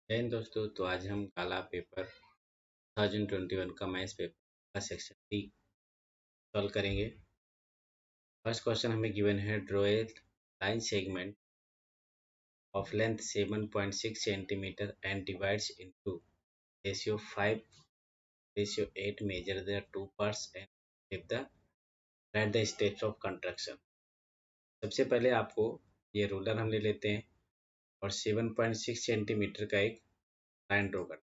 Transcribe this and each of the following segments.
जय हिंद दोस्तों। तो आज हम काला पेपर 2021 का मैथ्स पेपर का सेक्शन डी सॉल्व करेंगे। फर्स्ट क्वेश्चन हमें गिवन है, draw a line segment of length 7.6 centimetre and divides into ratio 5 ratio 8, measure the two parts and give the right the steps of construction. सबसे पहले आपको ये ruler हम ले लेते हैं और 7.6 सेंटीमीटर का एक लाइन ड्रॉ करते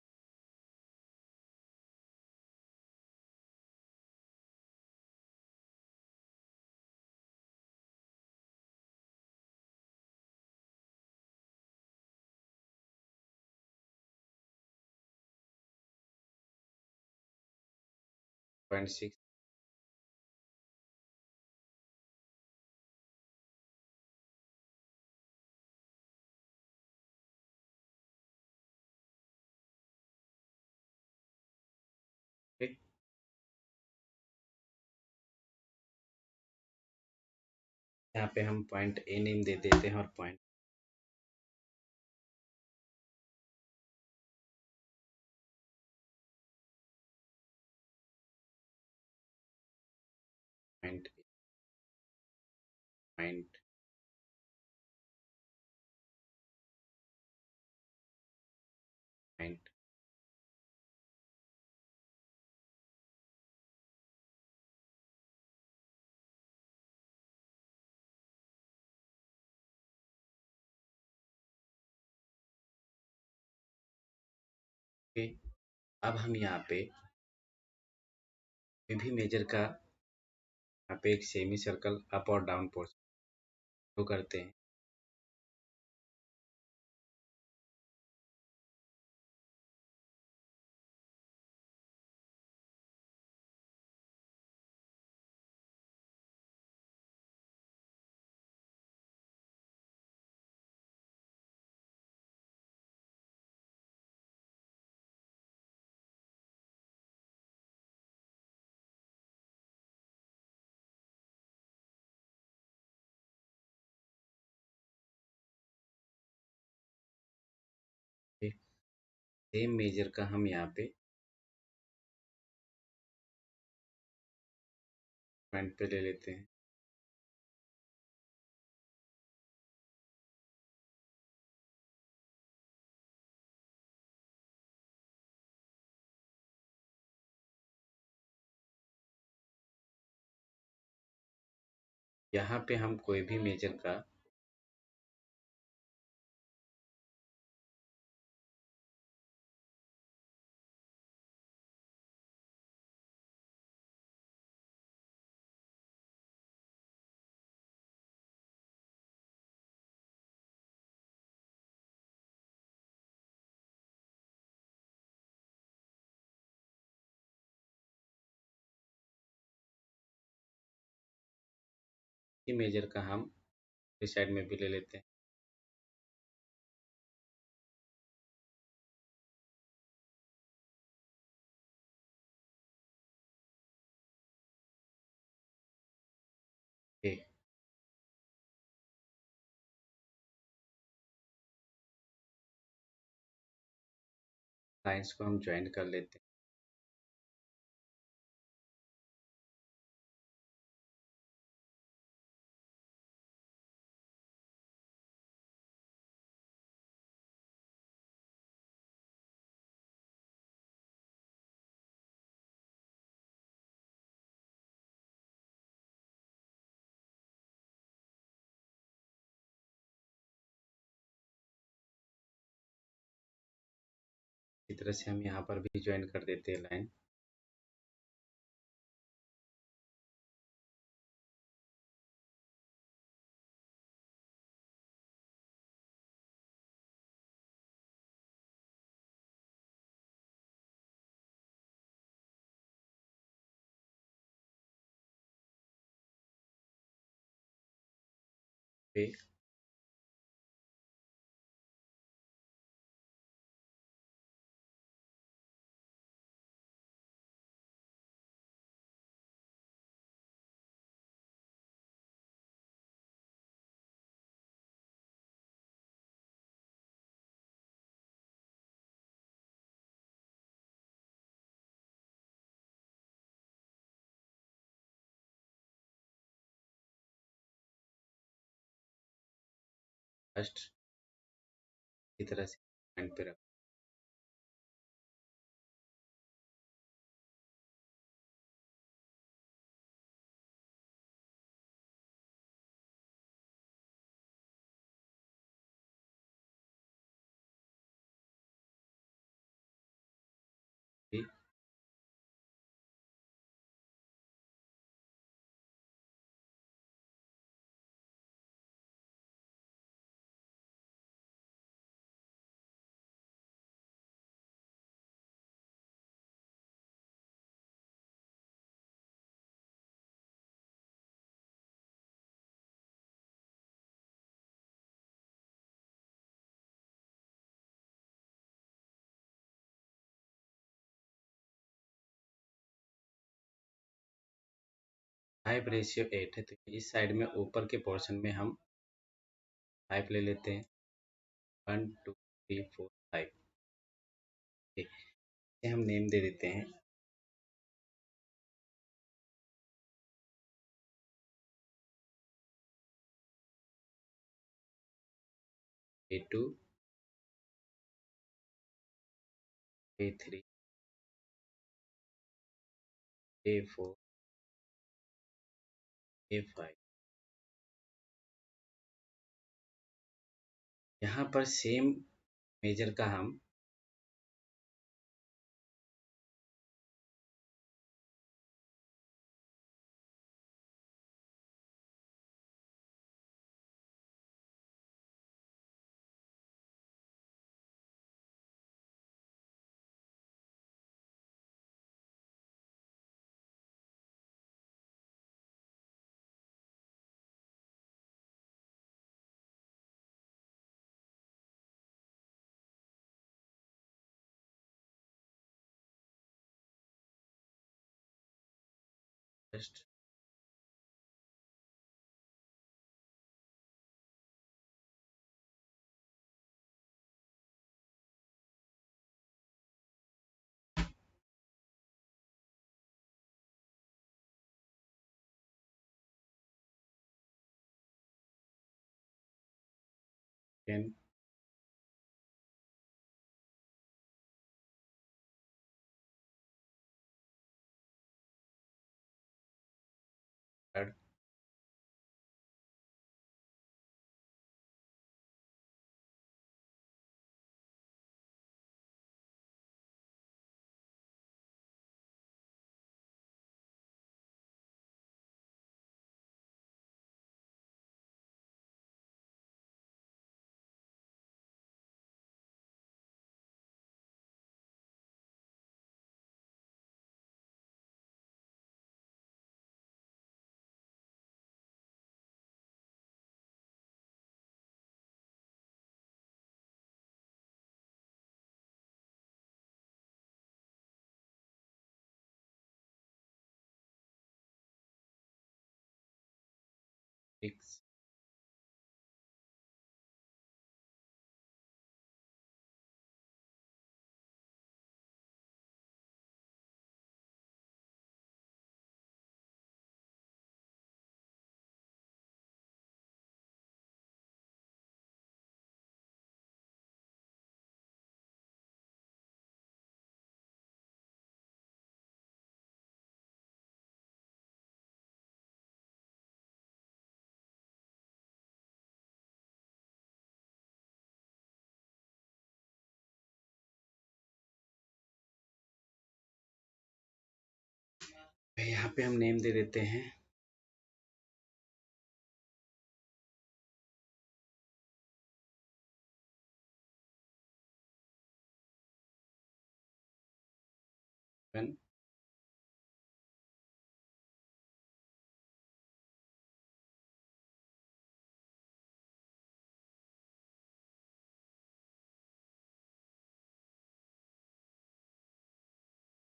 0.6। ठीक, यहाँ पे हम पॉइंट ए नेम दे देते हैं और point point point point okay. अब हम यहाँ पे कोई भी मेजर का यहाँ पे एक सेमी सर्कल अप और डाउन पोर्शन ड्रॉ करते हैं। सेम मेजर का हम यहाँ पे पॉइंट पे ले लेते हैं। यहाँ पे हम कोई भी मेजर का ही मेजर का हम इस साइड में भी ले लेते हैं। ये लाइंस को हम ज्वाइन कर लेते हैं। इसी तरह से हम यहाँ पर भी ज्वाइन कर देते हैं लाइन। पे फर्स्ट इसी तरह से पॉइंट पे रख दी। फाइव रेशियो एट है, तो इस साइड में ऊपर के पोर्शन में हम फाइव ले लेते हैं। 1 2 3 4 5। इसे हम नेम दे देते हैं A2 A3 A4 A5। यहाँ पर सेम मेजर का हम फर्स्ट सेकंड थर्ड सिक्स यहाँ पे हम नेम दे देते हैं वन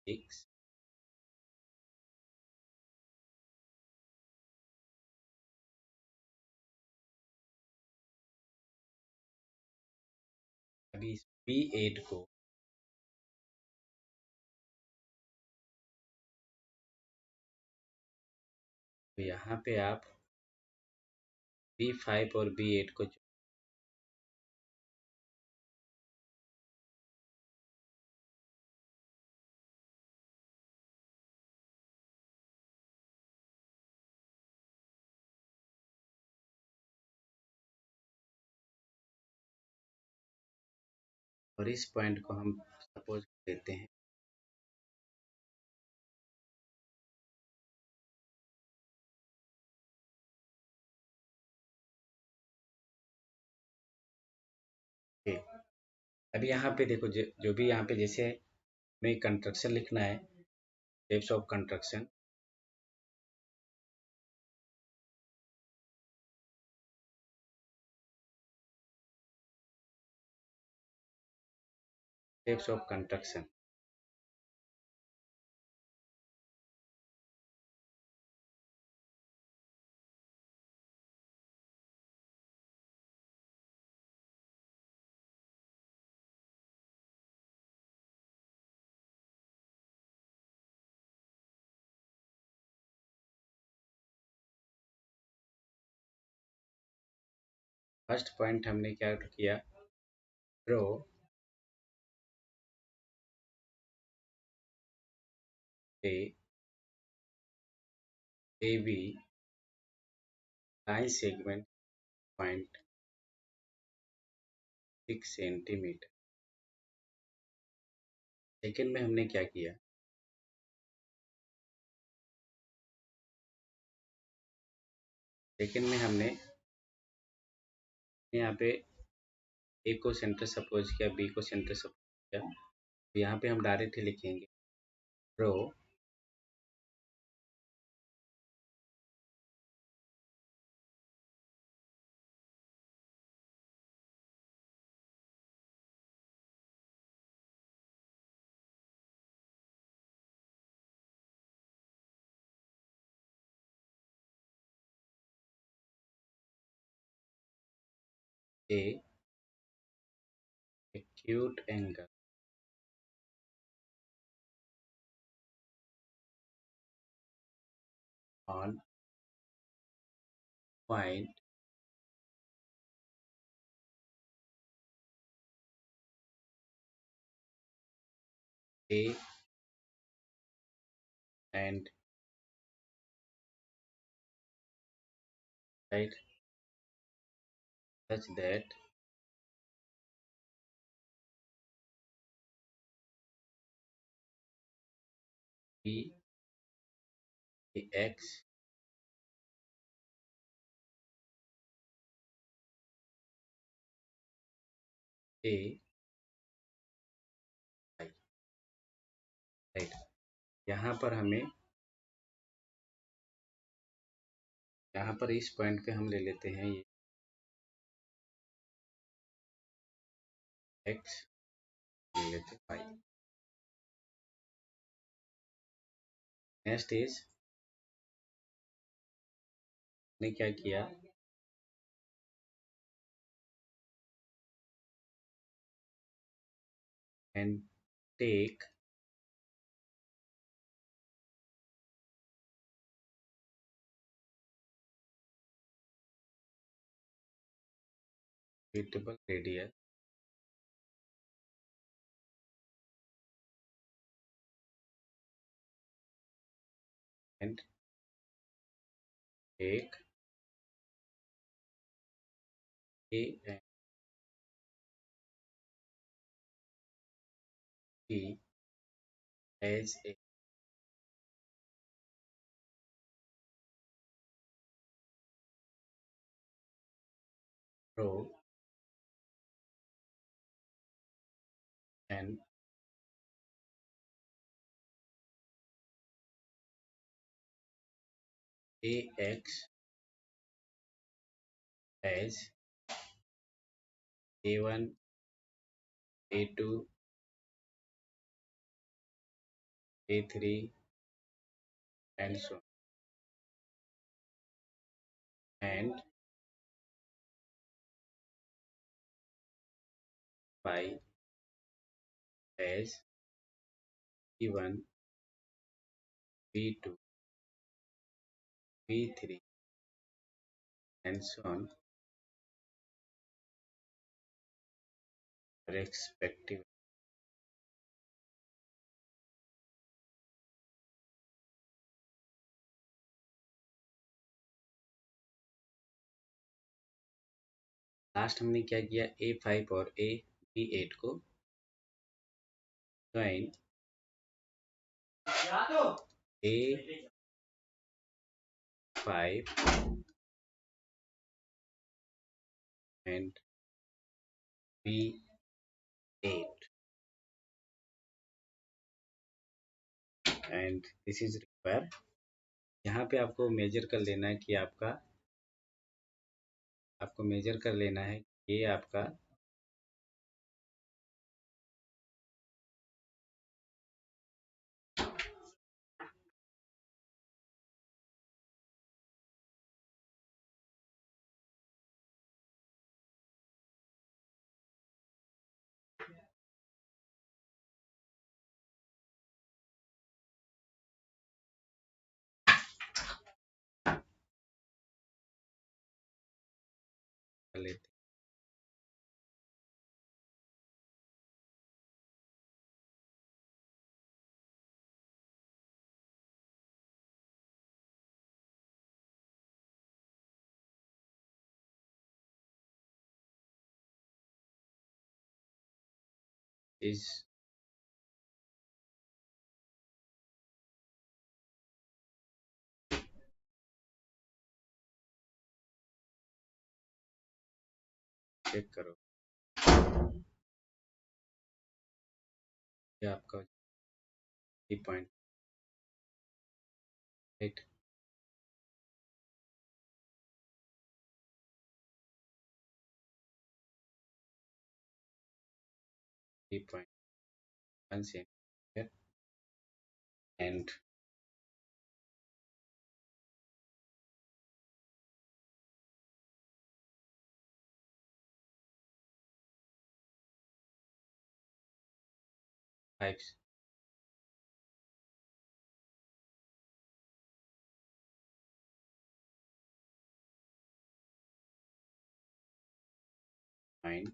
6। अभी इस B8 को तो यहाँ पे आप B5 और B8 को और इस पॉइंट को हम सपोज देते हैं ए। अब यहाँ पे देखो जो भी यहाँ पे जैसे हमें कंस्ट्रक्शन लिखना है, types of construction, types of construction. First point हमने क्या किया, draw a A B line segment point 6 centimetre. Second में हमने क्या किया, सेकेंड में हमने यहाँ पे ए को सेंटर सपोज किया, बी को सेंटर सपोज किया, तो यहाँ पे हम डायरेक्ट ही लिखेंगे draw a acute angle on point A and right such that B X A I, right. यहाँ पर हमें, यहाँ पर इस पॉइंट पे हम ले लेते हैं ये x, ले लेते हैं y। नेक्स्ट इज ने क्या किया, and take suitable radius and take A and B as a row and AX as A1, A2, A3 and so on, and Y as B1, B2, B3 and so on respectively। Last हमने क्या किया, A5 और A B8 को join A5 and B8, and this is required. यहाँ पे आपको major कर लेना है कि आपको मेजर कर लेना है कि ये आपका कर लेते 'is' चेक करो, ये आपका point right. 3.1 centimeter and pipes point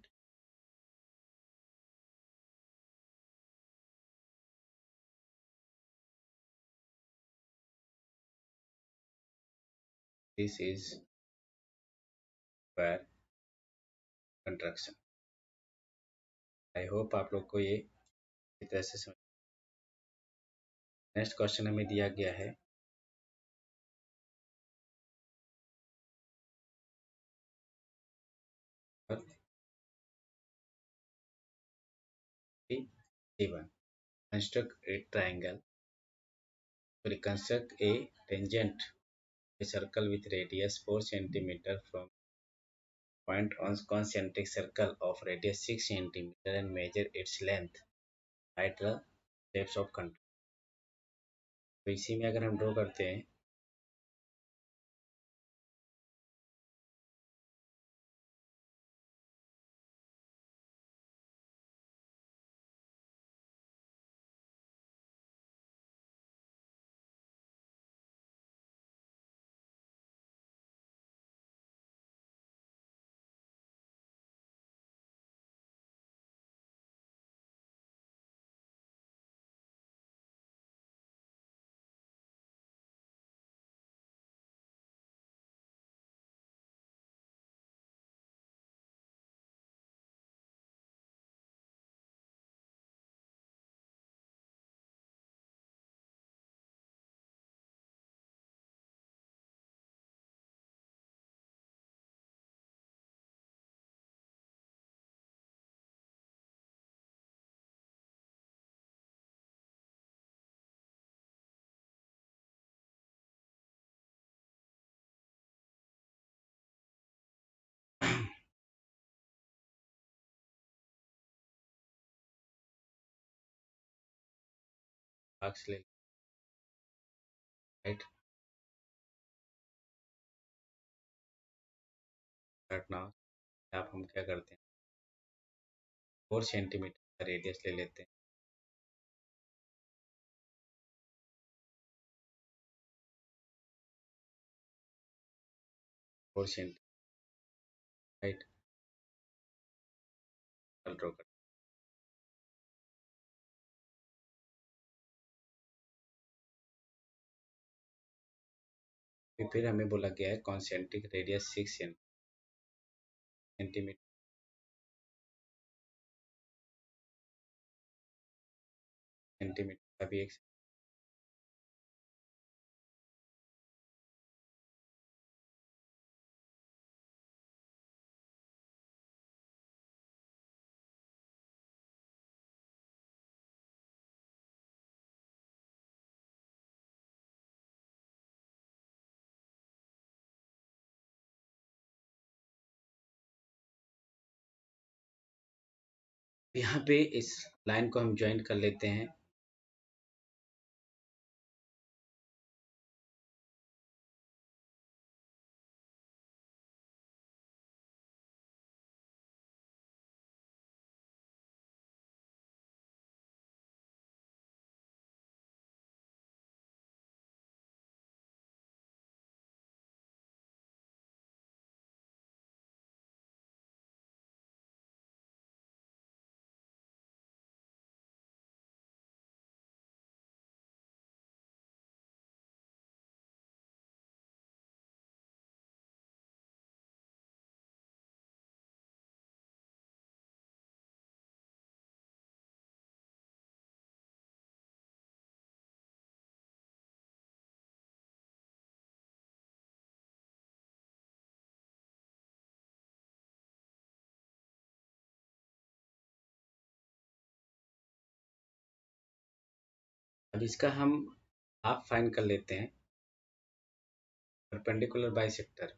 this is where construction. I hope आप लोग को ये इस तरह से समझ। नेक्स्ट क्वेश्चन हमें दिया गया है C1, construct a triangle to reconstruct a tangent a circle with radius 4 centimeter from point on concentric circle of radius 6 centimeter and measure its length। Write the steps of control। तो इसी में अगर हम draw करते हैं arcs ले right. But now आप हम क्या करते हैं 4 सेंटीमीटर का रेडियस ले लेते हैं 4 सेंटीमीटर राइट ड्रॉ करते हैं। फिर हमें बोला गया है कॉन्सेंट्रिक रेडियस 6 सेंटीमीटर सेंटीमीटर का भी एक यहाँ पे इस लाइन को हम ज्वाइन कर लेते हैं। अब इसका हम हाफ फाइंड कर लेते हैं। परपेंडिकुलर बाइसेक्टर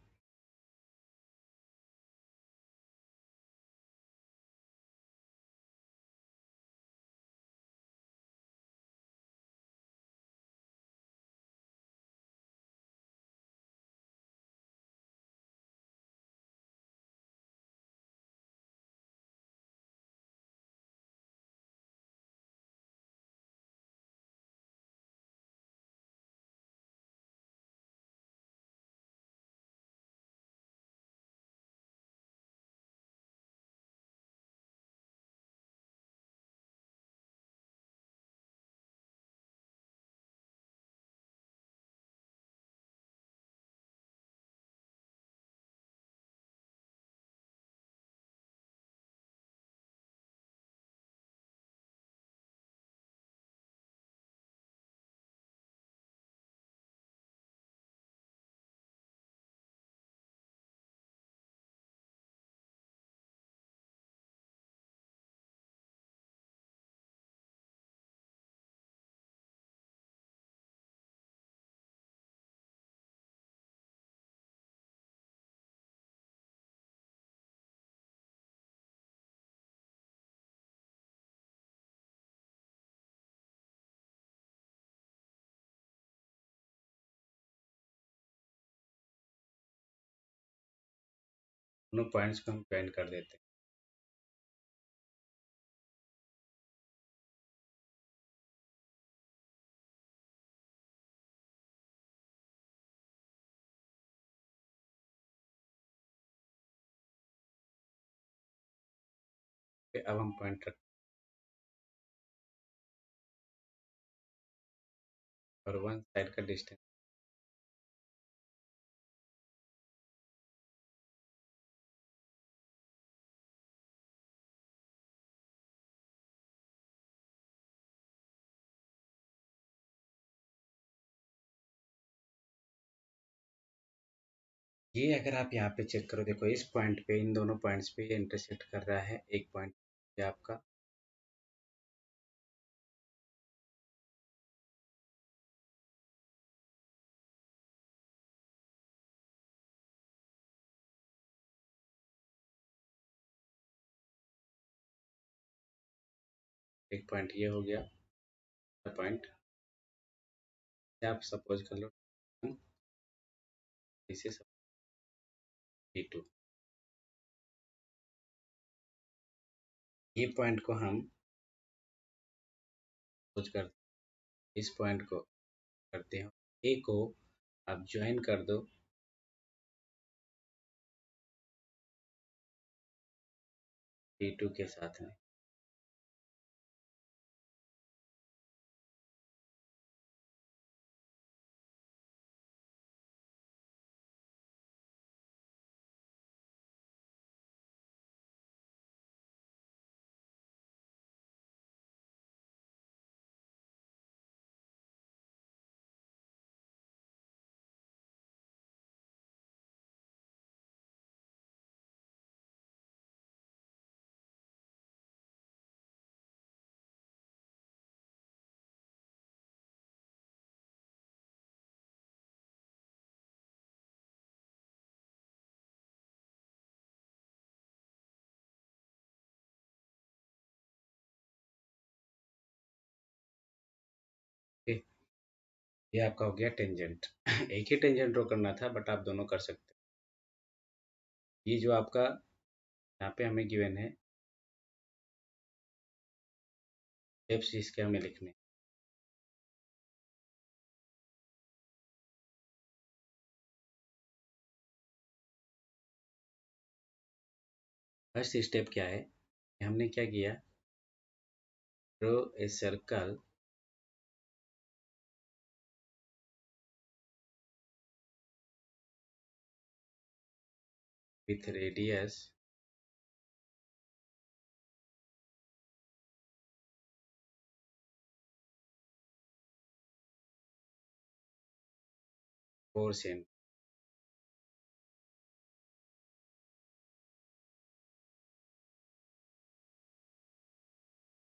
दोनों पॉइंट्स को हम ज्वाइन कर देते हैं। फिर अब हम पॉइंट रखते हैं और वन साइड का डिस्टेंस ये अगर आप यहाँ पे चेक करो, देखो इस पॉइंट पे, इन दोनों पॉइंट्स पे ये इंटरसेक्ट कर रहा है। एक पॉइंट ये आपका एक पॉइंट ये हो गया पॉइंट। आप सपोज कर लो इसे P2, ये पॉइंट को हम सपोज कर, इस पॉइंट को करते हैं ए को आप ज्वाइन कर दो P2 के साथ में। ये आपका हो गया टेंजेंट। एक ही टेंजेंट ड्रॉ करना था बट आप दोनों कर सकते हैं। ये जो आपका यहाँ पे हमें गिवन है स्टेप्स जिसके हमें लिखने। फर्स्ट स्टेप क्या है, हमने क्या किया, draw a circle with radius 4 cm।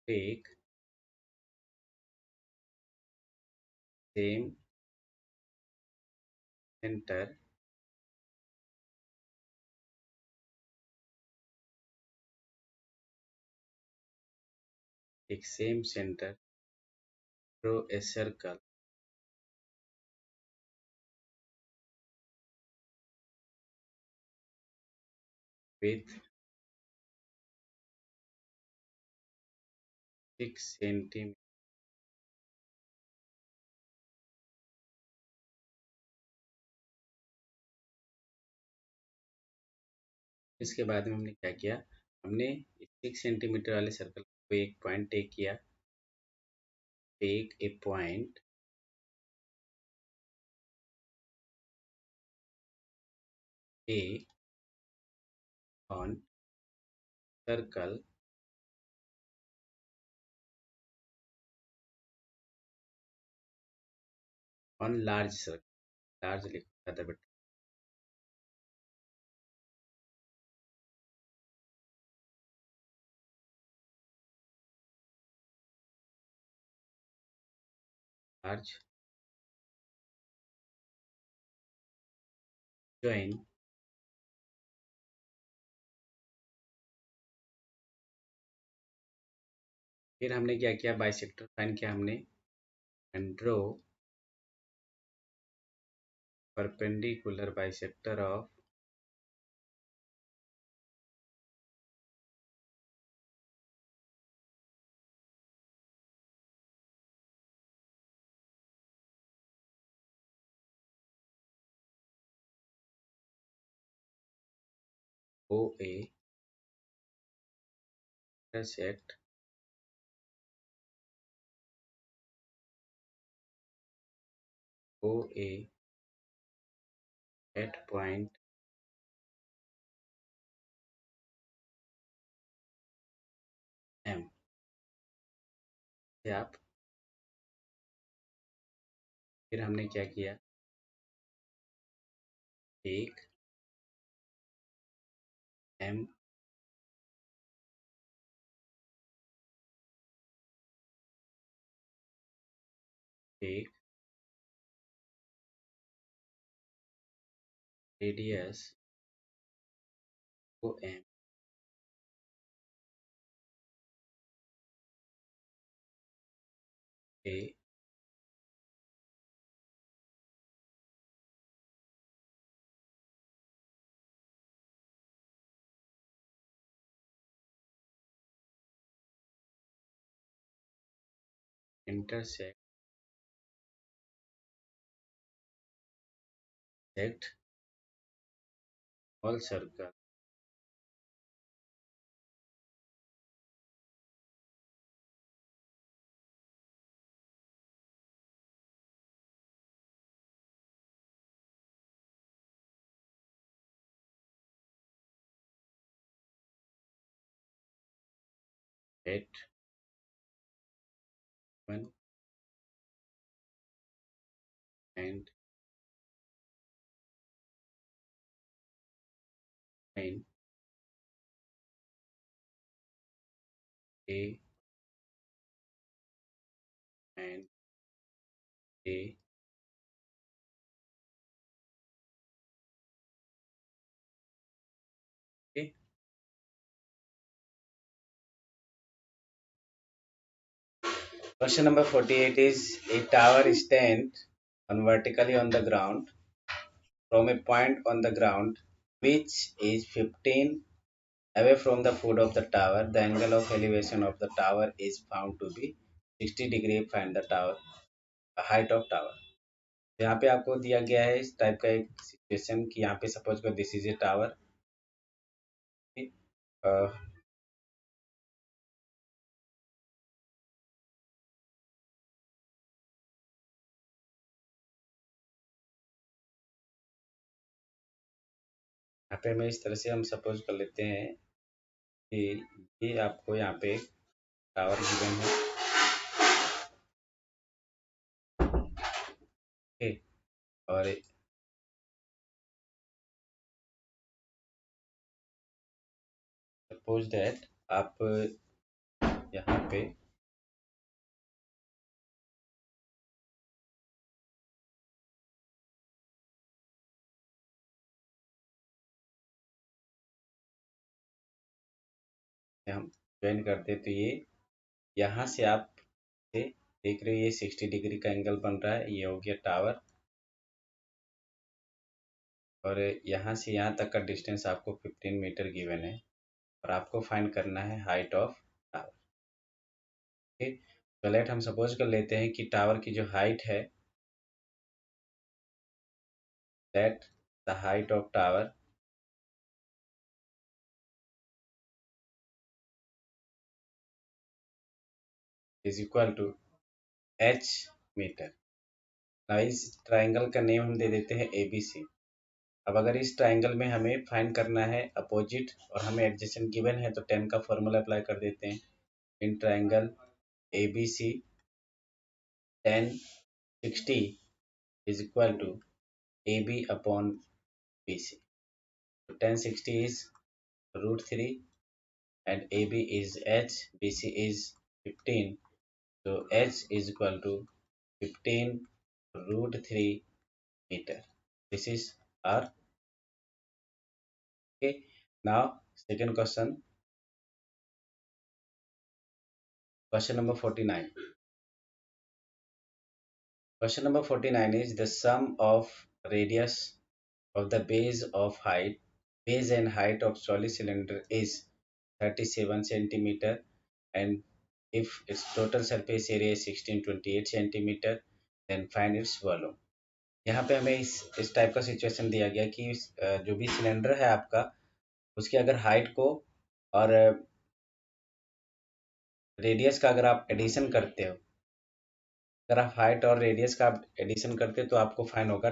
Take same centre एक same centre, draw a circle with 6 cm। इसके बाद में हमने क्या किया, हमने 6 सेंटीमीटर वाले सर्कल को एक पॉइंट टेक किया। Take a point A on circle on large circle, large लिखा था बेटा, लार्ज ज्वाइन। फिर हमने क्या किया, बाइसेक्टर फाइंड किया हमने, and draw perpendicular bisector of O A intersect O A at point M. से आप, फिर हमने क्या किया, एक एम एक radius O M A intersect all circle at 1 and 9 A and A। Okay. Question number 48 is a tower stand on vertically on the ground from a point on the ground which is 15 away from the foot of the tower, the angle of elevation of the tower is found to be 60 degree. Find the tower height of tower. यहाँ पे आपको दिया गया है इस type का एक situation कि यहाँ पे सपोज कर दिस इज ए टावर। यहाँ पे हमें इस तरह से हम सपोज कर लेते हैं कि ये आपको यहाँ पे एक टावर गिवन है। ओके, और सपोज दैट आप यहाँ पे हम ज्वाइन करते तो ये यहाँ से आप से देख रहे हो ये 60 डिग्री का एंगल बन रहा है। ये हो गया टावर और यहाँ से यहाँ तक का डिस्टेंस आपको 15 मीटर गिवन है और आपको फाइंड करना है हाइट ऑफ टावर। ओके, तो लेट हम सपोज कर लेते हैं कि टावर की जो हाइट है that the height of tower is equal to h metre. ना इस ट्राइंगल का नेम हम दे देते हैं ABC। अब अगर इस ट्राइंगल में हमें फाइंड करना है अपोजिट और हमें एडजेसेंट गिवन है तो 10 का फॉर्मूला अप्लाई कर देते हैं। In triangle ABC tan 60 is equal to AB upon BC. So tan 60 is √3 and AB is h, BC is 15. So h is equal to 15 √3 meter. This is our okay. Now second question, question number 49. Question number 49 is the sum of radius of the base and height of solid cylinder is 37 centimeter and if its total surface area is 1628 centimeter then find its volume। यहाँ पे हमें इस type का situation दिया गया कि जो भी सिलेंडर है आपका उसकी अगर हाइट को और रेडियस का अगर आप एडिशन करते हो, अगर आप हाइट और रेडियस का आप एडिशन करते हो तो आपको फाइन होगा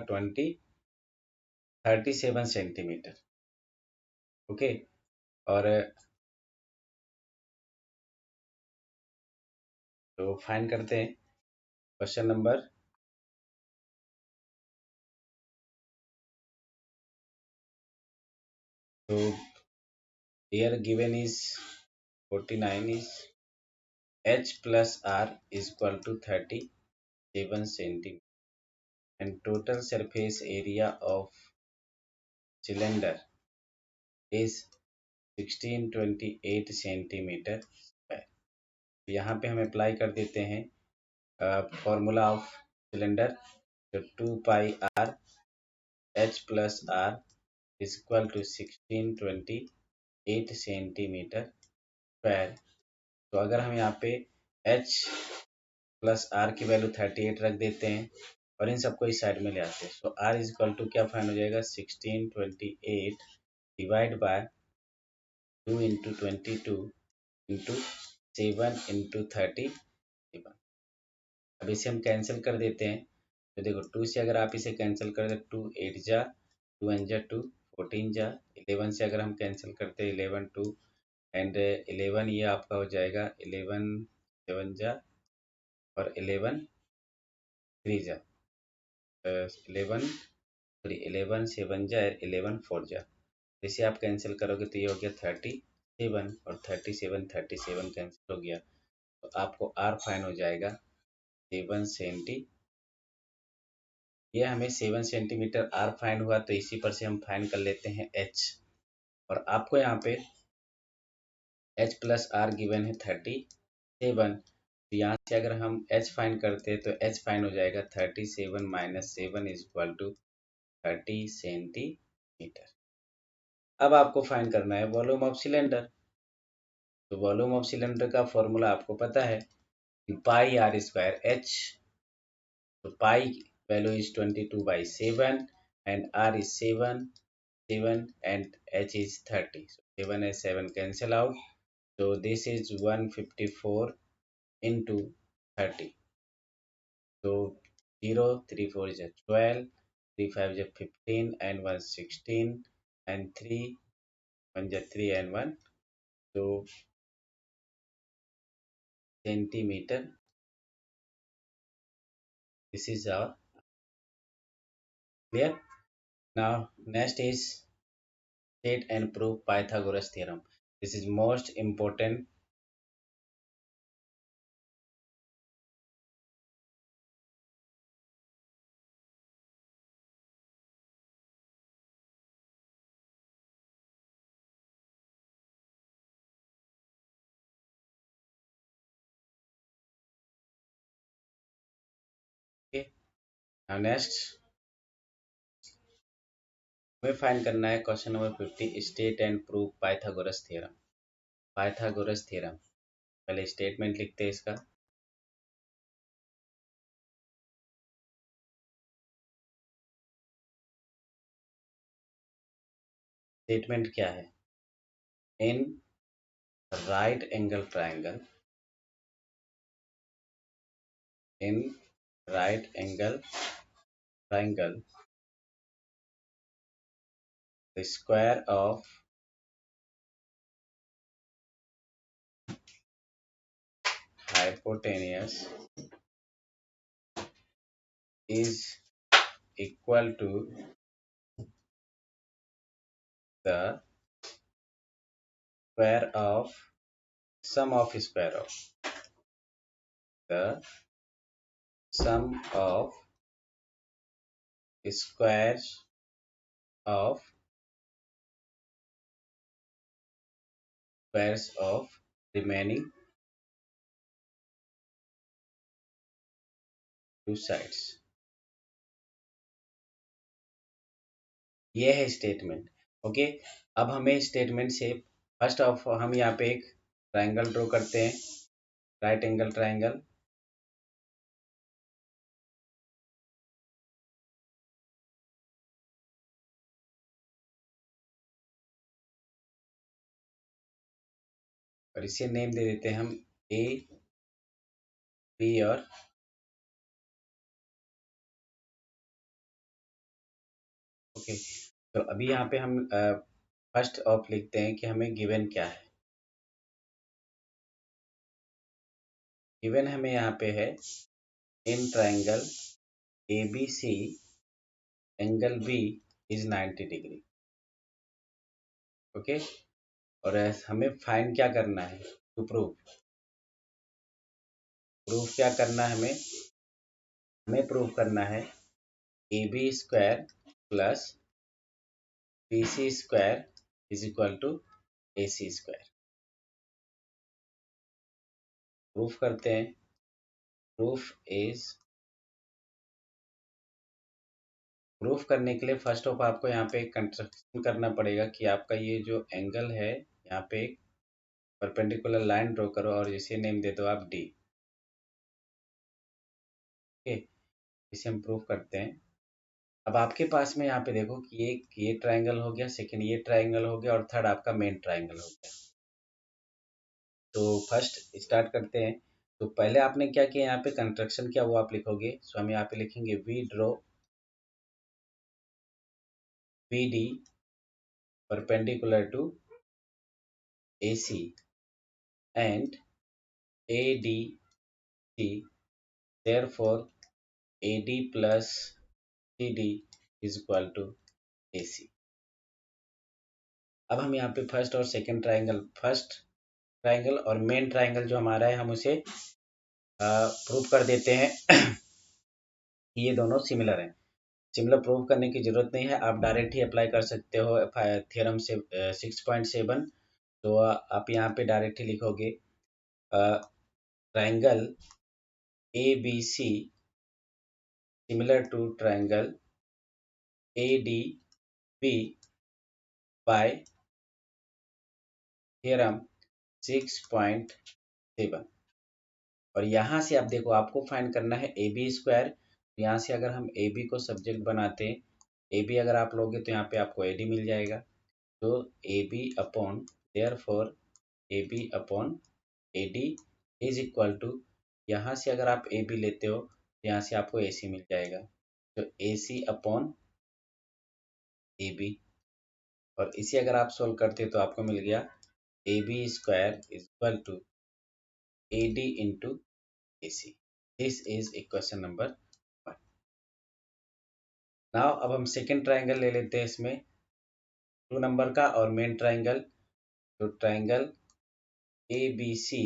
37 सेंटीमीटर। ओके, और तो फाइन करते हैं क्वेश्चन नंबर तो here given is 49 is h plus r is equal to 37 centimeter and total surface area of cylinder is 1628 centimetre square. यहाँ पे हम अप्लाई कर देते हैं फॉर्मूला ऑफ सिलेंडर तो 2 pi r h plus r is equal to 1628 centimetre square. तो अगर हम यहाँ पे h प्लस r की वैल्यू 38 रख देते हैं और इन सबको इस साइड में ले आते हैं तो r इज इक्वल टू क्या फाइन हो जाएगा 1628 divide by 2 into 22 into 7 into 37। अब इसे हम कैंसिल कर देते हैं तो देखो 2 से अगर आप इसे कैंसिल कर दे 2 8 जा 2 1 जा 2 14 जा 11 से अगर हम कैंसिल करते हैं 11 2 एंड 11 ये आपका हो जाएगा 11 7 जा और 11 3 जा 11 सॉरी 11 7 जा 11 4 जा। इसे आप कैंसिल करोगे तो ये हो गया 37 और 37 कैंसिल हो गया तो आपको आर फाइन हो जाएगा 7 सेंटी। ये हमें 7 सेंटीमीटर आर फाइन हुआ तो इसी पर से हम फाइन कर लेते हैं एच और आपको यहाँ पे एच प्लस आर गिवन है 37 तो यहाँ से अगर हम h फाइंड करते हैं तो h फाइंड हो जाएगा 37 minus 7 is equal to 30 centimetre. अब आपको फाइंड करना है वॉल्यूम ऑफ सिलेंडर। तो वॉल्यूम ऑफ सिलेंडर का फॉर्मूला आपको पता है कि पाई आर स्क्वायर एच। तो pi value is 22/7 and R is 7 and h is 30. So 7 and 7 cancel out. So this is 154 into 30. So 0, 3 4 is a 12, 3 5 is a 15 and 1 16 and 3 1 is a 3 and 1. So centimeter. This is our clear. Now next is state and prove Pythagoras theorem. This is most important. Okay. Now next हमें find करना है question number 50 state and prove Pythagoras theorem. Pythagoras theorem पहले statement लिखते हैं इसका। Statement क्या है? In right angle triangle, in right angle triangle the square of hypotenuse is equal to the square of sum of square of the sum of squares of remaining two sides। ये है statement. Okay, अब हमें statement से first of हम यहाँ पे एक triangle draw करते हैं, राइट एंगल ट्रायंगल। और इसे नेम दे देते हैं हम ए बी और ओके। तो अभी यहाँ पे हम फर्स्ट ऑफ लिखते हैं कि हमें गिवन क्या है। गिवन हमें यहाँ पे है in triangle A B C angle B is 90 degree. Okay, और हमें फाइंड क्या करना है टू प्रूव। प्रूफ क्या करना है हमें प्रूव करना है A B square plus B C square is equal to A C square. Proof करते हैं। प्रूफ इज प्रूफ करने के लिए फर्स्ट ऑफ आपको यहाँ पे कंस्ट्रक्शन करना पड़ेगा कि आपका ये जो एंगल है यहाँ पे एक परपेंडिकुलर लाइन ड्रॉ करो और इसे नेम दे दो आप डी। ओके, इसे हम प्रूफ करते हैं। अब आपके पास में यहाँ पे देखो कि ये ट्रायंगल हो गया, सेकंड ये ट्रायंगल हो गया और थर्ड आपका मेन ट्रायंगल हो गया। तो फर्स्ट स्टार्ट करते हैं। तो पहले आपने क्या किया, यहाँ पे कंस्ट्रक्शन क्या वो आप लिखोगे। सो हम यहाँ पे लिखेंगे we draw B D perpendicular to A C and A D C, therefore AD plus CD is equal to AC। अब हम यहाँ पे फर्स्ट और सेकंड ट्रायंगल, फर्स्ट ट्रायंगल और मेन ट्रायंगल जो हमारा है हम उसे प्रूव कर देते हैं कि ये दोनों सिमिलर हैं। सिमिलर प्रूव करने की जरूरत नहीं है, आप डायरेक्ट ही अप्लाई कर सकते हो थ्योरम से 6.7। तो आप यहाँ पे डायरेक्ट ही लिखोगे triangle ABC similar to triangle ADB by theorem 6.7। और यहाँ से आप देखो आपको फाइंड करना है ए बी स्क्वायर। यहाँ से अगर हम ए बी को सब्जेक्ट बनाते हैं, ए बी अगर आप लोगे तो यहाँ पे आपको ए डी मिल जाएगा। तो A B upon therefore A B upon A D is equal to, यहाँ से अगर आप ए बी लेते हो तो यहाँ से आपको ए सी मिल जाएगा। तो A C upon A B, और इसे अगर आप सोल्व करते हो तो आपको मिल गया A B square is equal to A D into A C. This is equation number 1। Now अब हम सेकेंड ट्राइंगल ले लेते हैं इसमें 2 नंबर का और मेन ट्राइंगल। तो triangle A B C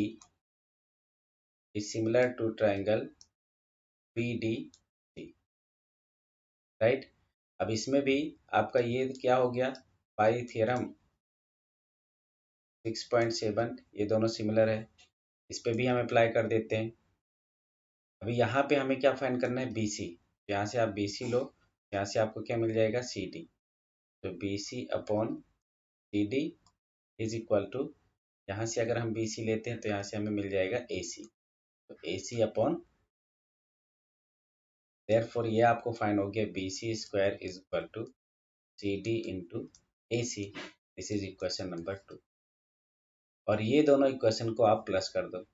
is similar to triangle B D C, right. अब इसमें भी आपका ये क्या हो गया, पाई थ्योरम 6.7, ये दोनों सिमिलर है, इस पे भी हम अप्लाई कर देते हैं। अभी यहाँ पे हमें क्या फाइंड करना है, बी सी। यहाँ से आप बी सी लो, यहाँ से आपको क्या मिल जाएगा, सी डी। तो B C upon C D is equal to, यहाँ से अगर हम बी सी लेते हैं तो यहाँ से हमें मिल जाएगा ए सी। तो ए सी अपॉन देयरफॉर ये आपको फाइंड हो गया B C square is equal to C D into A C. This is equation number 2। और ये दोनों इक्वेशन को आप प्लस कर दो।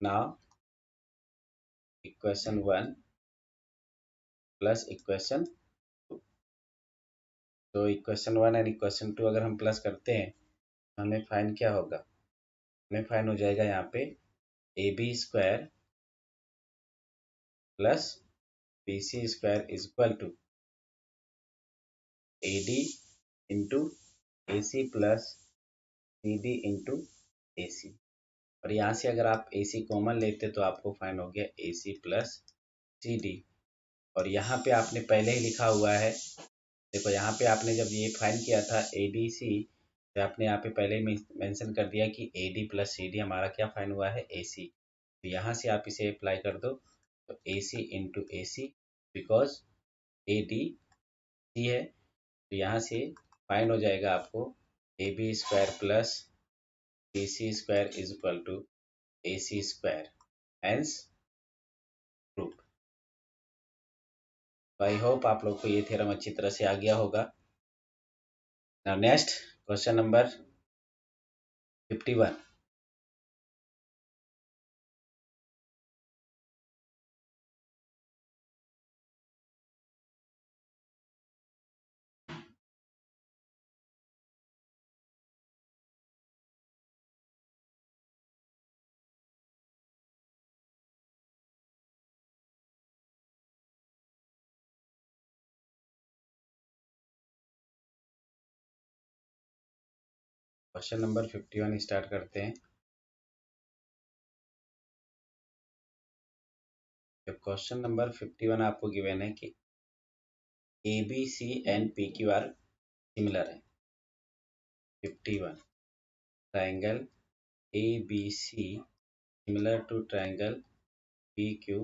Now equation 1 plus equation 2। तो इक्वेशन 1 एंड इक्वेशन 2 अगर हम प्लस करते हैं तो हमें फाइंड क्या होगा, हमें फाइंड हो जाएगा यहाँ पे A B square plus B C square is equal to A D into A C plus C D into A C. और यहाँ से अगर आप ए सी कॉमन लेते तो आपको फाइंड हो गया ए सी प्लस सी डी। और यहाँ पे आपने पहले ही लिखा हुआ है, देखो यहाँ पे आपने जब ये फाइंड किया था ए डी सी, तो आपने यहाँ पे पहले ही मेंशन कर दिया कि A D plus C D हमारा क्या फाइंड हुआ है, ए सी। तो यहाँ से आप इसे अप्लाई कर दो, तो A C into A C, because A D C है। तो यहाँ से फाइंड हो जाएगा आपको A B square plus B C square is equal to A C square, hence proof. तो आई होप आप लोग को ये थ्योरम अच्छी तरह से आ गया होगा। Now next question number 51। Question number 51 start करते हैं। जब क्वेश्चन नंबर 51 आपको गिवन है कि A B C and P Q R similar है। 51 triangle A B C similar to triangle P Q.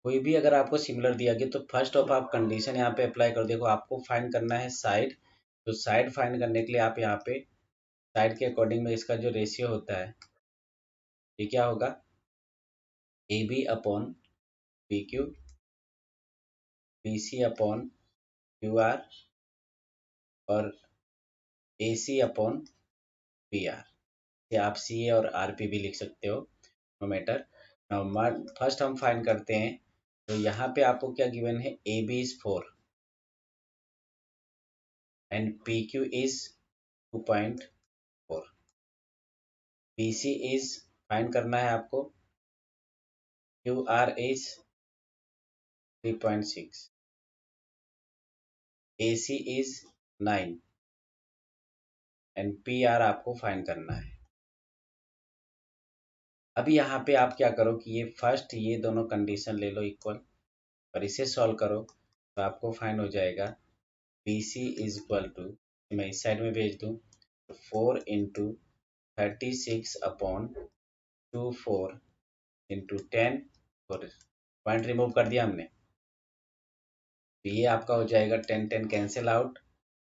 कोई भी अगर आपको सिमिलर दिया गया तो फर्स्ट ऑफ आप कंडीशन यहाँ पे अप्लाई कर, देखो आपको फाइंड करना है साइड। तो साइड फाइंड करने के लिए आप यहाँ पे साइड के अकॉर्डिंग में इसका जो रेशियो होता है ये क्या होगा, A B upon P Q, B C upon Q R और A C upon P R. या आप सी ए और आर पी भी लिख सकते हो, नो मैटर। फर्स्ट हम फाइंड करते हैं। तो यहाँ पे आपको क्या गिवन है, A B is 4 and P Q is 2.4। B C is find करना है आपको, Q R is 3.6, A C is 9 and P R आपको फाइंड करना है। अभी यहाँ पे आप क्या करो कि ये फर्स्ट ये दोनों कंडीशन ले लो इक्वल और इसे सॉल्व करो तो आपको फाइंड हो जाएगा B C is equal to, मैं इस साइड में भेज दूँ, 4 इंटू 36 अपॉन 4 इंटू 10 और पॉइंट रिमूव कर दिया हमने, तो ये आपका हो जाएगा 10 कैंसिल आउट,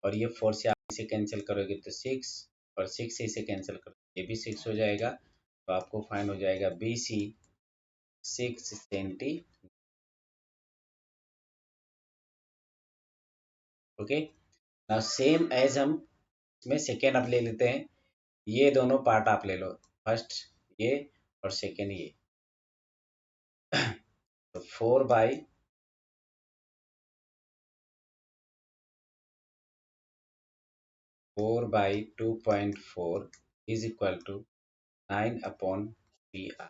और ये 4 से आप इसे कैंसिल करोगे तो 6, और 6 से इसे कैंसिल करोगे ये भी 6 हो जाएगा, तो आपको फाइंड हो जाएगा BC 6 centi. Okay, now same as हम इसमें सेकेंड अब ले लेते हैं, ये दोनों पार्ट आप ले लो, फर्स्ट ये और सेकेंड ये, तो 4 by 2.4 is equal to 9/PR।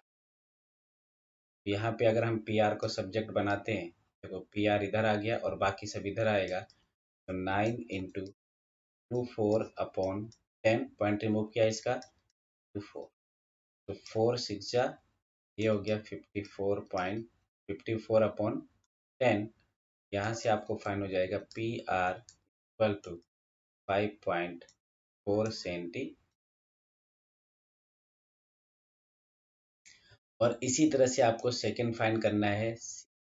यहाँ पे अगर हम PR को सब्जेक्ट बनाते हैं, देखो PR इधर आ गया और बाकी सब इधर आएगा, तो 9 इंटू 24/10, पॉइंट रिमूव किया इसका 24, तो 4 6 ये हो गया 54.54/10। यहाँ से आपको फाइन हो जाएगा PR इक्वल टू 5.4 सेंटी। और इसी तरह से आपको सेकंड फाइन करना है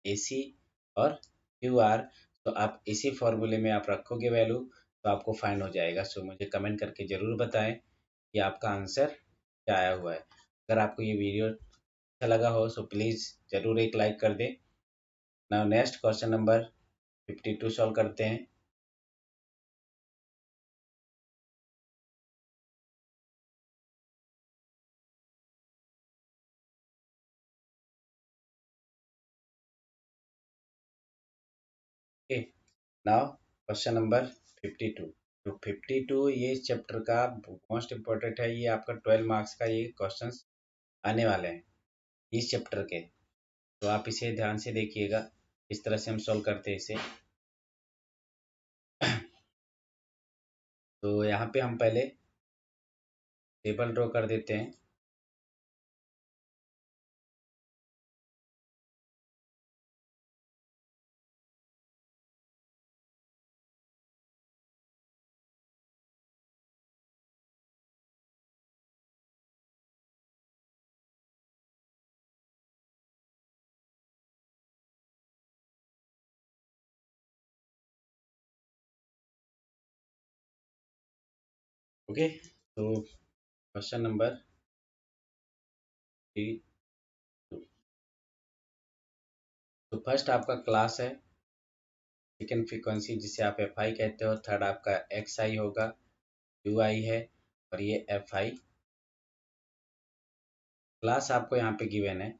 AC और QR, तो आप इसी फॉर्मूले में आप रखोगे वैल्यू, तो आपको फाइन हो जाएगा। सो मुझे कमेंट करके ज़रूर बताएं कि आपका आंसर क्या आया हुआ है। अगर आपको ये वीडियो अच्छा लगा हो सो प्लीज़ ज़रूर एक लाइक कर दें। Now next question number 52 solve करते हैं। Okay, now question number 52। तो 52 ये चैप्टर का मोस्ट इम्पोर्टेंट है, ये आपका 12 मार्क्स का ये क्वेश्चंस आने वाले हैं इस चैप्टर के, तो आप इसे ध्यान से देखिएगा इस तरह से हम सॉल्व करते हैं इसे। तो यहाँ पे हम पहले टेबल ड्रॉ कर देते हैं। ओके, तो क्वेश्चन नंबर 3। तो फर्स्ट आपका क्लास है, सेकेंड फ्रीक्वेंसी जिसे आप FI कहते हो, थर्ड आपका XI होगा, UI है, और ये FI। क्लास आपको यहाँ पे गिवन है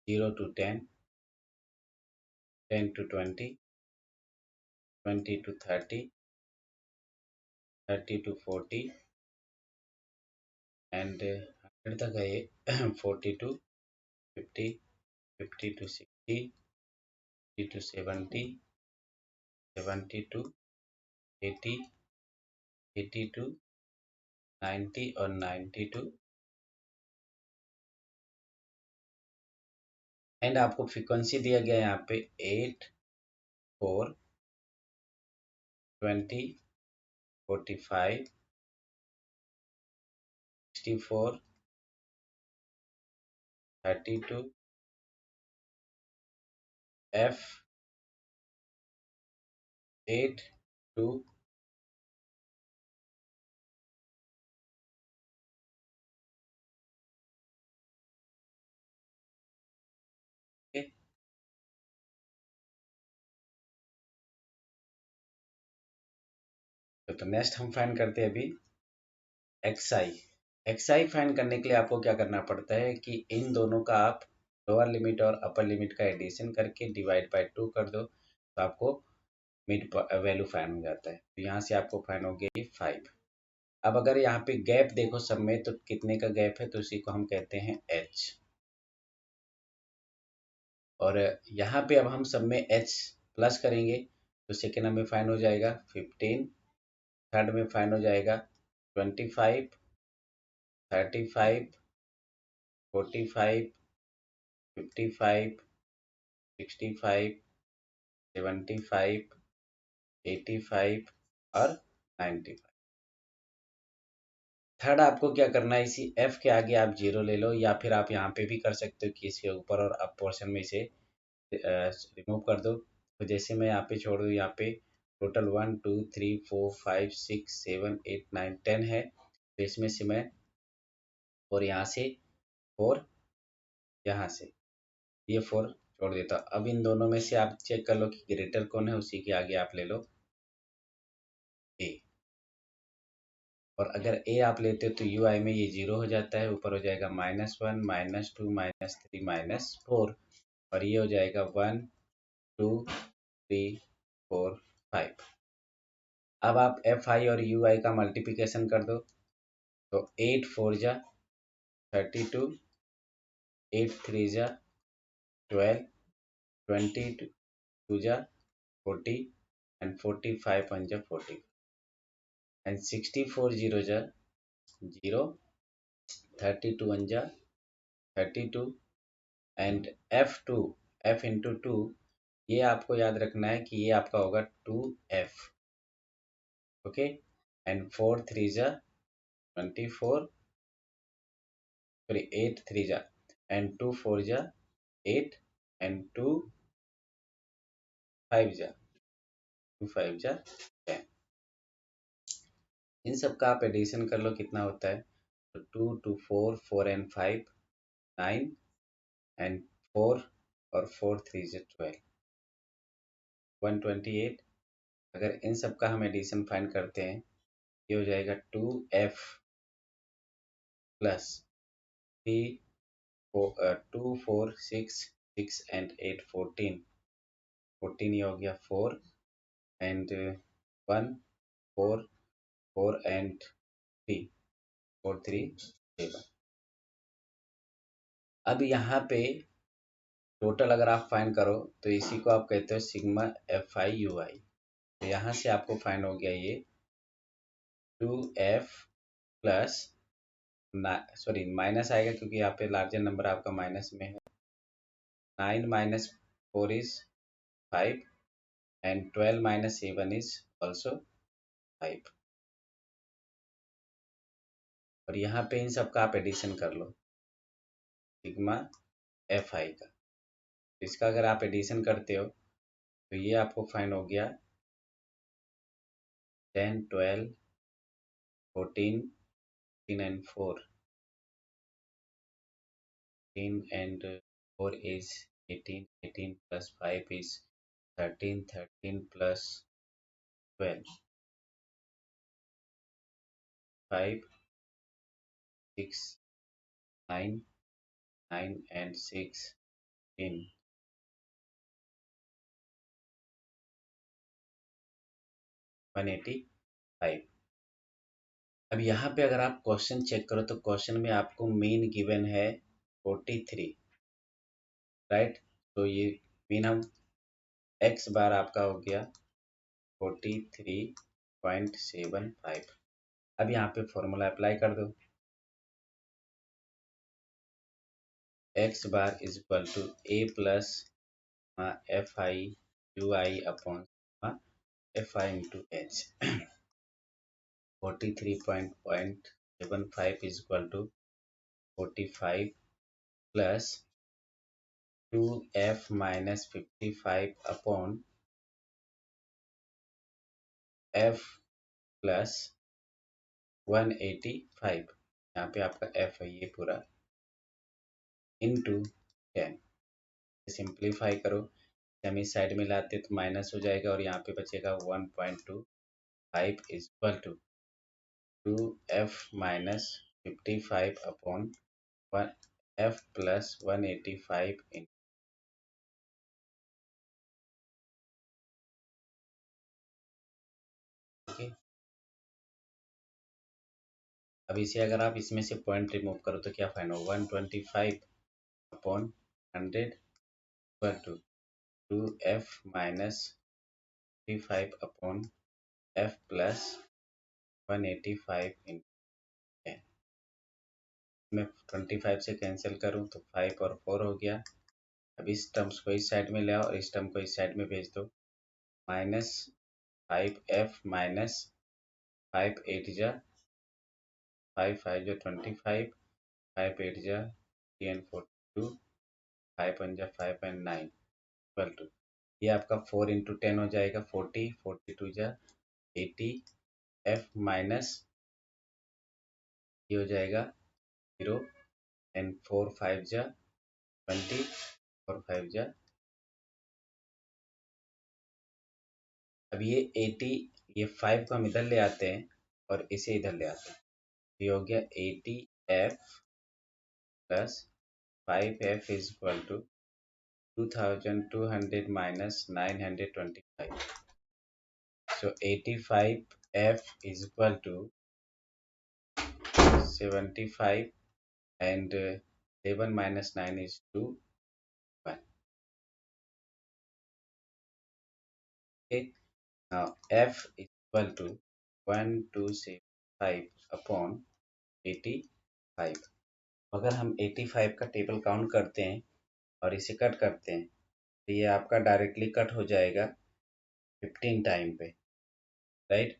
0 to 10, 10 to 20, 20 to 30, 30 to 40 and 100 तक है ये 40 to 50, 50 to 60, 60 to 70, 70 to 80, 80 to 90 और 90 to, एंड आपको फ्रीक्वेंसी दिया गया है यहाँ पे 8, 4, 20, 45, 64, 32, F 8 to, तो नेक्स्ट हम फाइंड करते हैं अभी XI। XI फाइंड करने के लिए आपको क्या करना पड़ता है कि इन दोनों का आप लोअर लिमिट और अपर लिमिट का एडिशन करके डिवाइड बाय 2 कर दो, तो आपको मिड वैल्यू फाइंड हो जाता है। तो यहाँ से आपको फाइंड हो गई 5। अब अगर यहाँ पे गैप देखो सब में, तो कितने का गैप है, तो उसी को हम कहते हैं H। और यहाँ पे अब हम सब में H प्लस करेंगे, तो सेकेंड हमें फाइंड हो जाएगा 15, थर्ड में फाइंड हो जाएगा 25, 35, 45, 55, 65, 75, 85 और 95। थर्ड आपको क्या करना है, इसी एफ के आगे आप जीरो ले लो, या फिर आप यहाँ पे भी कर सकते हो कि इसके ऊपर और अप पोर्शन में इसे रिमूव कर दो। तो जैसे मैं यहाँ पे छोड़ दूँ, यहाँ पे टोटल 1 2 3 4 5 6 7 8 9 10 है, तो इसमें से मैं और यहाँ से 4, यहाँ से ये 4 छोड़ देता हूँ। अब इन दोनों में से आप चेक कर लो कि ग्रेटर कौन है, उसी के आगे आप ले लो ए। और अगर ए आप लेते हो तो यू आई में ये जीरो हो जाता है, ऊपर हो जाएगा -1 -2 -3 -4, और ये हो जाएगा 1 2 3 4 5। अब आप एफ आई और यू आई का मल्टीप्लिकेशन कर दो, तो 8 4 जा 32, 8 3 जा 12, 20 2 जा 40, and 45 1 जा 40, and 64 0 जा 0, 32 1 जा 32, एंड F2 F इंटू 2, ये आपको याद रखना है कि ये आपका होगा 2F। ओके, एंड 4 3 जा 24, सॉरी 8 3 जा, एंड 2 4 जा 8, एंड 2 5 जा 10। इन सब का आप एडिशन कर लो कितना होता है, तो 2 2 4 4 एंड 5 9, एंड 4 और 4 3 जा 12 128। अगर इन सब का हम एडिशन फाइंड करते हैं, ये हो जाएगा 2F प्लस 3 2 4 6 6 एंड 8 14, 14 ये हो गया 4, एंड 1 4 4 एंड 3 4 3 7। अब यहाँ पे टोटल अगर आप फाइंड करो तो इसी को आप कहते हो सिग्मा एफ आई यू आई। तो यहाँ से आपको फाइंड हो गया ये 2F प्लस, सॉरी माइनस आएगा क्योंकि यहाँ पे लार्जर नंबर आपका माइनस में है, 9 -4 इज 5, and 12 -7 is also 5। और यहाँ पे इन सब का आप एडिशन कर लो सिग्मा एफ आई का। इसका अगर आप एडिशन करते हो तो ये आपको फाइंड हो गया 10 12 14 15 and 4, 15 and 4 is 18, 18 plus 5 is 13, 13 plus 12 5 6 9, 9 and 6 in 185। अब यहाँ पे अगर आप क्वेश्चन चेक करो तो क्वेश्चन में आपको मीन गिवन है 43, राइट। तो ये मीन हम एक्स बार आपका हो गया 43.75। अब यहाँ पे फॉर्मूला अप्लाई कर दो, X bar is equal to A plus F I U I upon F I into H. 43.75 is equal to 45 प्लस 2F minus 55 upon F plus 185, यहाँ पे आपका F है ये पूरा, इंटू 10। सिंप्लीफाई करो, हम इस साइड में लाते तो माइनस हो जाएगा और यहाँ पे बचेगा 1.25 is equal to 2F minus 55 upon 1F plus 185 in. Okay, अब इसे अगर आप इसमें से पॉइंट रिमूव करो तो क्या फाइंड हो, 125 upon 100 equal to 2F minus 55 upon F plus 185 in 10। मैं 25 से कैंसिल करूं तो 5 और 4 हो गया। अब इस टर्म्स को इस साइड में ले आओ और इस टर्म को इस साइड में भेज दो, -5F माइनस 5 8 जा 5 5 जो 25, 5 8 जा 42, 5 1 जा 5 एंड 9 इक्वल टू, ये आपका 4 इंटू 10 हो जाएगा 40, 42 जा 80, एफ माइनस ये हो जाएगा 0 एंड 4 5 जा 20, 4 5 जा, अब ये 80, ये 5 को हम इधर ले आते हैं और इसे इधर ले आते हैं, ये हो गया 80f plus 5f is equal to 2200 minus 925. So 85f is equal to 75 and 7 minus 9 is 2, 1. Okay. Now f is equal to 1275 upon 85. अगर हम 85 का टेबल काउंट करते हैं और इसे कट करते हैं तो ये आपका डायरेक्टली कट हो जाएगा 15 टाइम पे, राइट।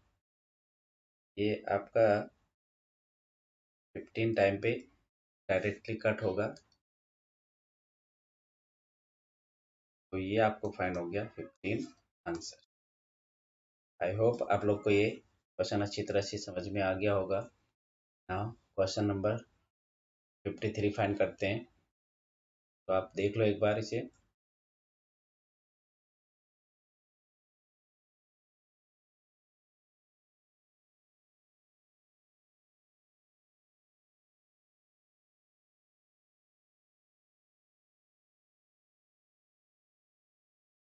ये आपका 15 टाइम पे डायरेक्टली कट होगा, तो ये आपको फाइंड हो गया 15 आंसर। आई होप आप लोग को ये क्वेश्चन अच्छी तरह से समझ में आ गया होगा। नाउ क्वेश्चन नंबर 53 फाइंड करते हैं, तो आप देख लो एक बार इसे।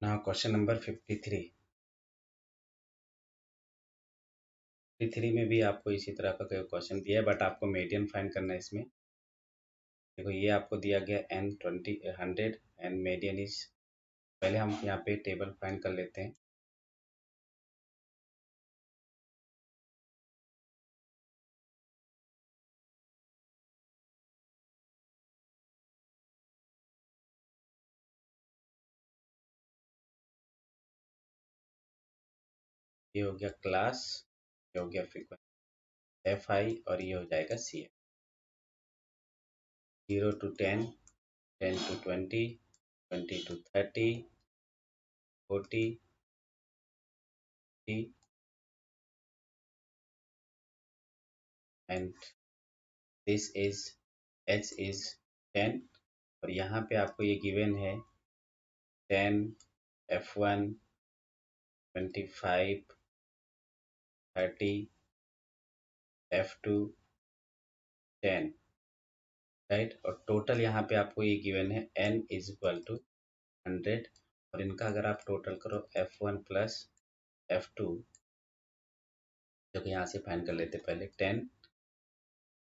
नाउ क्वेश्चन नंबर 53 में भी आपको इसी तरह का कोई क्वेश्चन दिया है, बट आपको मीडियन फाइंड करना है इसमें। देखो ये आपको दिया गया n 20 100 एंड मीडियन इज, पहले हम यहाँ पे टेबल फाइंड कर लेते हैं। ये हो गया क्लास, ये हो गया फ्रीक्वेंसी एफ आई, और ये हो जाएगा C F. 0 to 10, 10 to 20, 20 to 30, 40, and this is H is 10, और यहाँ पे आपको ये गिवन है 10, F1, 25, 30, F2, 10, राइट। और टोटल यहाँ पे आपको ये गिवन है n इज इक्वल टू 100, और इनका अगर आप टोटल करो F1 प्लस F2, जो कि यहाँ से फाइंड कर लेते पहले 10,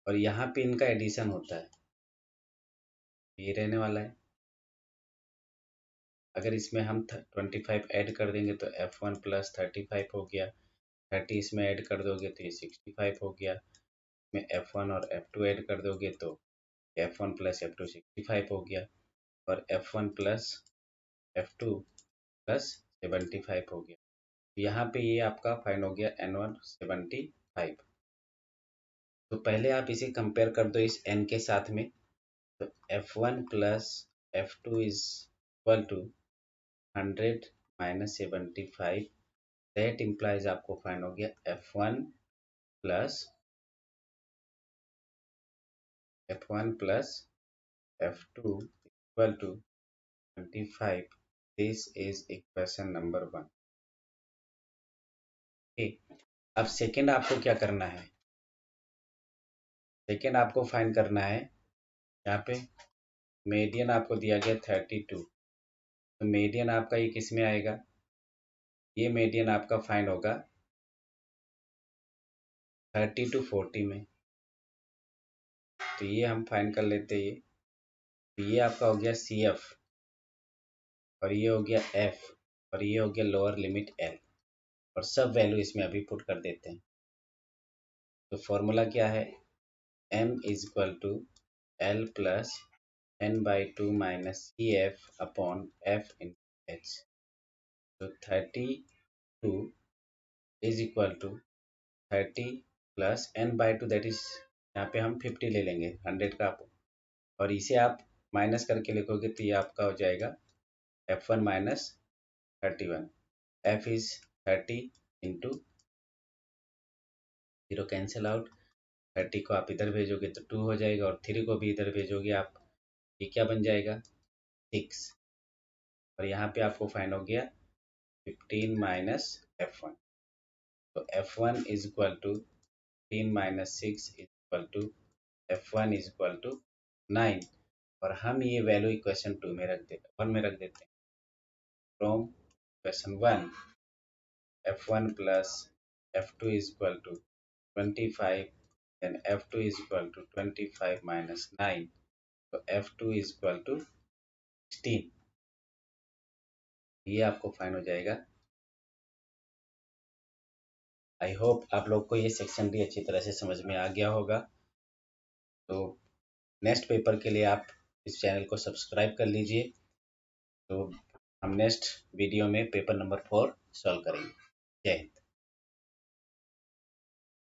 और यहाँ पे इनका एडिशन होता है, ये रहने वाला है। अगर इसमें हम 25 ऐड कर देंगे तो F1 प्लस 35 हो गया, 30 इसमें ऐड कर दोगे तो ये 65 हो गया, इसमें F1 और F2 ऐड कर दोगे तो F1 प्लस F2 65 हो गया, और F1 प्लस F2 प्लस 75 हो गया। यहाँ पे ये आपका फाइंड हो गया N1 75। तो पहले आप इसे कंपेयर कर दो इस N के साथ में, तो F1 plus F2 is equal to 100 minus 75, that implies आपको फाइंड हो गया F1 plus F2 equal to 25। This is equation number 1। अब सेकेंड आपको क्या करना है, सेकेंड आपको फाइंड करना है, यहाँ पे मीडियन आपको दिया गया 32, तो मीडियन आपका ये किस में आएगा, ये मीडियन आपका फाइंड होगा 30 to 40 में, तो ये हम फाइंड कर लेते हैं। तो ये आपका हो गया सी एफ, और ये हो गया एफ, और ये हो गया लोअर लिमिट एल, और सब वैल्यू इसमें अभी पुट कर देते हैं। तो फॉर्मूला क्या है, m is equal to L plus n/2 minus C F upon F in H. तो 32 is equal to 30 plus n/2 that is यहाँ पे हम 50 ले लेंगे, 100 का आप, और इसे आप माइनस करके लिखोगे तो ये आपका हो जाएगा F1 minus 31। F is 30 into 0 cancel out, 30 को आप इधर भेजोगे तो 2 हो जाएगा, और 3 को भी इधर भेजोगे आप, ये क्या बन जाएगा 6। और यहाँ पे आपको फाइंड हो गया 15 माइनस F1। तो F1 is equal to 15 minus 6 is equal to F1 is equal to 9। और हम ये वैल्यू इक्वेशन 2 में रख देते, 1 में रख देते हैं। From equation 1 F1 plus F2 is equal to 25, then F2 is equal to 25 minus 9, तो F2 is equal to 16। ये आपको फाइन हो जाएगा। आई होप आप लोग को ये सेक्शन भी अच्छी तरह से समझ में आ गया होगा। तो नेक्स्ट पेपर के लिए आप इस चैनल को सब्सक्राइब कर लीजिए। तो हम नेक्स्ट वीडियो में पेपर नंबर 4 सॉल्व करेंगे। जय हिंद।